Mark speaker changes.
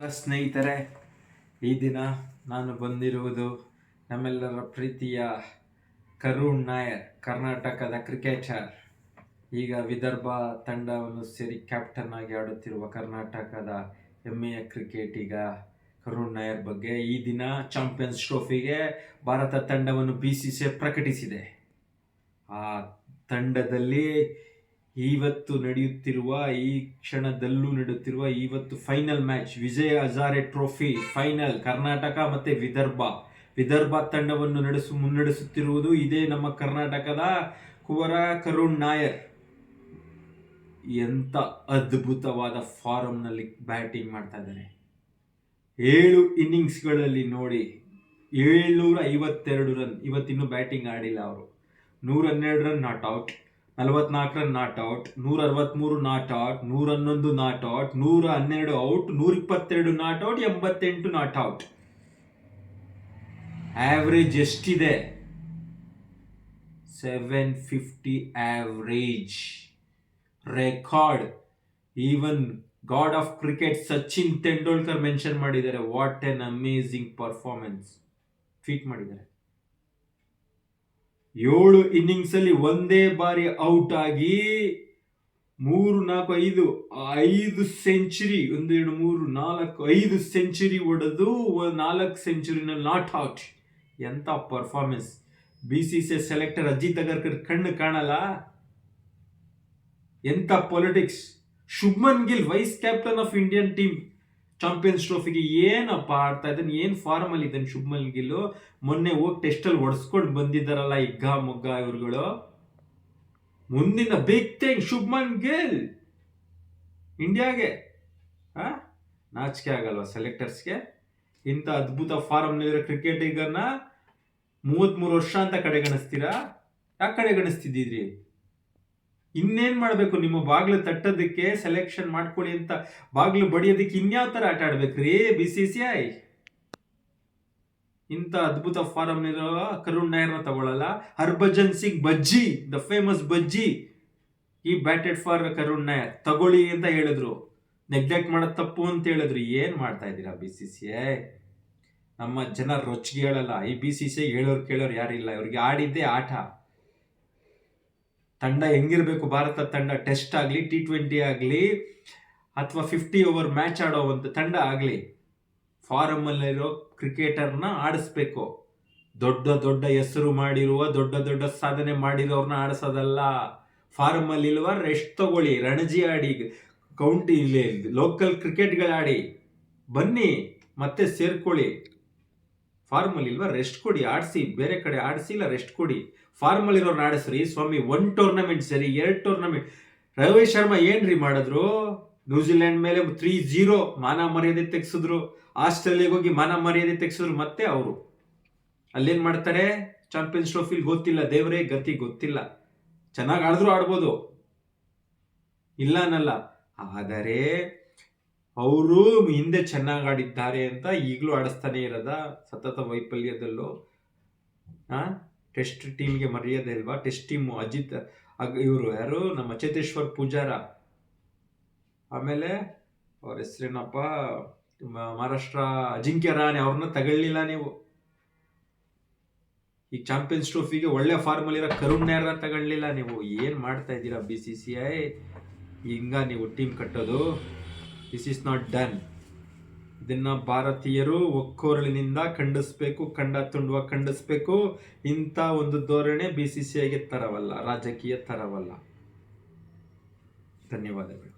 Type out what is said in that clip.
Speaker 1: ಸ್ನೇಹಿತರೆ, ಈ ದಿನ ನಾನು ಬಂದಿರುವುದು ನಮ್ಮೆಲ್ಲರ ಪ್ರೀತಿಯ ಕರುಣ್ ನಾಯರ್, ಕರ್ನಾಟಕದ ಕ್ರಿಕೆಟರ್. ಈಗ ವಿದರ್ಭ ತಂಡವನ್ನು ಸೇರಿ ಕ್ಯಾಪ್ಟನ್ ಆಗಿ ಆಡುತ್ತಿರುವ ಕರ್ನಾಟಕದ ಹೆಮ್ಮೆಯ ಕ್ರಿಕೆಟಿಗ ಕರುಣ್ ನಾಯರ್ ಬಗ್ಗೆ. ಈ ದಿನ ಚಾಂಪಿಯನ್ಸ್ ಟ್ರೋಫಿಗೆ ಭಾರತ ತಂಡವನ್ನು BCCI ಪ್ರಕಟಿಸಿದೆ. ಆ ತಂಡದಲ್ಲಿ ಇವತ್ತು ನಡೆಯುತ್ತಿರುವ ಈ ಕ್ಷಣದಲ್ಲೂ ನಡೆಯುತ್ತಿರುವ ಇವತ್ತು final match, Vijay Hazare trophy final, Karnataka ಮತ್ತೆ ವಿದರ್ಭ ತಂಡವನ್ನು ಮುನ್ನಡೆಸುತ್ತಿರುವುದು ಇದೇ ನಮ್ಮ ಕರ್ನಾಟಕದ ಕುವರ ಕರುಣ್ ನಾಯರ್. ಎಂತ ಅದ್ಭುತವಾದ ಫಾರ್ಮ್ನಲ್ಲಿ ಬ್ಯಾಟಿಂಗ್ ಮಾಡ್ತಾ ಇದ್ದಾರೆ. 7 ಇನ್ನಿಂಗ್ಸ್ಗಳಲ್ಲಿ ನೋಡಿ 752 ರನ್. ಇವತ್ತಿನ್ನೂ ಬ್ಯಾಟಿಂಗ್ ಆಡಿಲ್ಲ ಅವರು. 112 run not out, 44 run not out, 163 not out, 111 not out, 112 out, 122 not out, 88 not out. Average ಎಷ್ಟಿದೆ? 750 average. Record even God of cricket Sachin Tendulkar mention ಮಾಡಿದ್ದಾರೆ. What an amazing performance tweet ಮಾಡಿದ್ದಾರೆ. 7 innings ಅಲ್ಲಿ ಒಂದೇ ಬಾರಿ out ಆಗಿ 5 century, 1 2 3 4 5 century ಹೊಡೆದು 4 ಸೆಂಚುರಿನ not out. ಎಂತ performance! BCCI selector Ajit Agarkar ಕಣ್ಣು ಕಾಣಲ್ಲ. ಎಂತ politics! Shubman Gill vice captain of Indian team champions ಟ್ರೋಫಿಗೆ ಏನಪ್ಪ ಆಡ್ತಾ ಇದ್ದಾನೆ, ಏನ್ ಫಾರ್ಮ್ ಅಲ್ಲಿ ಇದ್ದಾನೆ ಶುಭ್ಮನ್ ಗಿಲ್. ಮೊನ್ನೆ ಹೋಗಿ ಟೆಸ್ಟ್ ಅಲ್ಲಿ ಹೊಡ್ಸ್ಕೊಂಡು ಬಂದಿದ್ದಾರಲ್ಲ ಇಗ್ಗ ಮುಗ್ಗ ಇವ್ರುಗಳು. ಮುಂದಿನ ಬಿಗ್ ಥಿಂಗ್ ಶುಭ್ಮನ್ ಗಿಲ್ ಇಂಡಿಯಾಗೆ. ನಾಚಿಕೆ ಆಗಲ್ವಾ ಸೆಲೆಕ್ಟರ್ಸ್ಗೆ? ಇಂಥ ಅದ್ಭುತ ಫಾರ್ಮ್ ನಲ್ಲಿರೋ ಕ್ರಿಕೆಟಿಗನ್ನ 33 ವರ್ಷ ಅಂತ ಕಡೆಗಣಿಸ್ತೀರಾ? ಯಾಕೆ ಕಡೆಗಣಿಸ್ತಿದ್ದೀರಿ? ಇನ್ನೇನ್ ಮಾಡ್ಬೇಕು? ನಿಮ್ಮ ಬಾಗ್ಲು ತಟ್ಟೋದಕ್ಕೆ, ಸೆಲೆಕ್ಷನ್ ಮಾಡ್ಕೊಳ್ಳಿ ಅಂತ ಬಾಗ್ಲು ಬಡಿಯೋದಕ್ಕೆ ಇನ್ಯಾವ ತರ ಆಟ ಆಡ್ಬೇಕ್ರಿ BCCI? ಇಂಥ ಅದ್ಭುತ ಫಾರಂ ಇರೋ ಕರುಣ್ ನಾಯರ್ನ ತಗೊಳ್ಳಲ್ಲ. ಹರ್ಭಜನ್ ಸಿಂಗ್ ಬಜ್ಜಿ, ದ ಫೇಮಸ್ ಬಜ್ಜಿ, ಈ ಬ್ಯಾಟೆಡ್ ಫಾರ್ ಕರುಣ್ ನಾಯರ್. ತಗೊಳ್ಳಿ ಅಂತ ಹೇಳಿದ್ರು, ನೆಗ್ಲೆಕ್ಟ್ ಮಾಡೋದು ತಪ್ಪು ಅಂತ ಹೇಳಿದ್ರು. ಏನ್ ಮಾಡ್ತಾ ಇದ್ದೀರಾ BCCI? ನಮ್ಮ ಜನ ರೊಚ್ಚಿಗೆ ಹೇಳಲ್ಲ. ಈ BCCI ಹೇಳೋರು ಕೇಳೋರು ಯಾರಿಲ್ಲ. ಇವ್ರಿಗೆ ಆಡಿದ್ದೇ ಆಟ. ತಂಡ ಹೆಂಗಿರ್ಬೇಕು ಭಾರತ ತಂಡ? ಟೆಸ್ಟ್ ಆಗಲಿ, T20 ಆಗಲಿ, ಅಥವಾ 50 ಓವರ್ ಮ್ಯಾಚ್ ಆಡೋವಂಥ ತಂಡ ಆಗಲಿ, ಫಾರಮ್ ಅಲ್ಲಿರೋ ಕ್ರಿಕೆಟರ್ನ ಆಡಿಸ್ಬೇಕು. ದೊಡ್ಡ ಹೆಸರು ಮಾಡಿರುವ, ದೊಡ್ಡ ಸಾಧನೆ ಮಾಡಿರೋರ್ನ ಆಡಿಸೋದಲ್ಲ. ಫಾರಮ್ ಅಲ್ಲಿ ಇಲ್ವಾ, ರೆಸ್ಟ್ ತಗೊಳ್ಳಿ, ರಣಜಿ ಆಡಿ, ಕೌಂಟಿ ಲೋಕಲ್ ಕ್ರಿಕೆಟ್ಗಳಾಡಿ ಬನ್ನಿ, ಮತ್ತೆ ಸೇರ್ಕೊಳ್ಳಿ. ಫಾರ್ಮ್ ಅಲ್ಲಿ ಇಲ್ವಾ, ರೆಸ್ಟ್ ಕೊಡಿ, ಆಡಿಸಿ, ಬೇರೆ ಕಡೆ ಆಡಿಸಿ, ಇಲ್ಲ ರೆಸ್ಟ್ ಕೊಡಿ. ಫಾರ್ಮ್ ಅಲ್ಲಿ ಇರೋರ್ನ ಆಡಿಸ್ರಿ ಸ್ವಾಮಿ. 1 ಟೂರ್ನಮೆಂಟ್ ಸರಿ, 2 ಟೂರ್ನಮೆಂಟ್. ರೋಹಿತ್ ಶರ್ಮಾ ಏನ್ರಿ ಮಾಡಿದ್ರು? ನ್ಯೂಜಿಲೆಂಡ್ ಮೇಲೆ 3-0 ಮಾನ ಮರ್ಯಾದೆ ತೆಗ್ಸಿದ್ರು. ಆಸ್ಟ್ರೇಲಿಯಾಗ ಹೋಗಿ ಮಾನ ಮರ್ಯಾದೆ ತೆಗ್ಸಿದ್ರು. ಮತ್ತೆ ಅವರು ಅಲ್ಲೇನ್ ಮಾಡ್ತಾರೆ? ಚಾಂಪಿಯನ್ಸ್ ಟ್ರೋಫಿಲ್ ಗೊತ್ತಿಲ್ಲ, ದೇವರೇ ಗತಿ ಗೊತ್ತಿಲ್ಲ. ಚೆನ್ನಾಗಿ ಆಡಿದ್ರು ಆಡ್ಬೋದು, ಇಲ್ಲ ಅನ್ನಲ್ಲ. ಆದರೆ ಅವರು ಹಿಂದೆ ಚೆನ್ನಾಗಿ ಆಡಿದ್ದಾರೆ ಅಂತ ಈಗಲೂ ಆಡಿಸ್ತಾನೆ ಇರೋದ? ಸತತ ವೈಫಲ್ಯದಲ್ಲೂ ಟೆಸ್ಟ್ ಟೀಮ್ಗೆ ಮರ್ಯಾದೆ ಇಲ್ವಾ? ಟೆಸ್ಟ್ ಟೀಮು ಅಜಿತ್, ಇವರು ಯಾರು, ನಮ್ಮ ಚೇತೇಶ್ವರ್ ಪೂಜಾರ, ಆಮೇಲೆ ಅವ್ರ ಹೆಸರೇನಪ್ಪ, ಮಹಾರಾಷ್ಟ್ರ ಅಜಿಂಕ್ಯ ರಹಾನೆ, ಅವ್ರನ್ನ ತಗೊಳ್ಳಿಲ್ಲ ನೀವು. ಈ ಚಾಂಪಿಯನ್ಸ್ ಟ್ರೋಫಿಗೆ ಒಳ್ಳೆ ಫಾರ್ಮ್ ಅಲ್ಲಿರೋ ಕರುಣ್ ನಾಯರ್ನ ತಗೊಳ್ಳಿಲ್ಲ ನೀವು. ಏನ್ ಮಾಡ್ತಾ ಇದ್ದೀರಾ BCCI? ಹಿಂಗ ನೀವು ಟೀಮ್ ಕಟ್ಟೋದು? This is not done. ಇದನ್ನ ಭಾರತೀಯರು ಒಕ್ಕೊರಳಿನಿಂದ ಖಂಡಿಸ್ಬೇಕು, ಖಂಡಿಸ್ಬೇಕು. ಇಂಥ ಒಂದು ಧೋರಣೆ BCCIಗೆ ತರವಲ್ಲ, ರಾಜಕೀಯ ತರವಲ್ಲ. ಧನ್ಯವಾದಗಳು.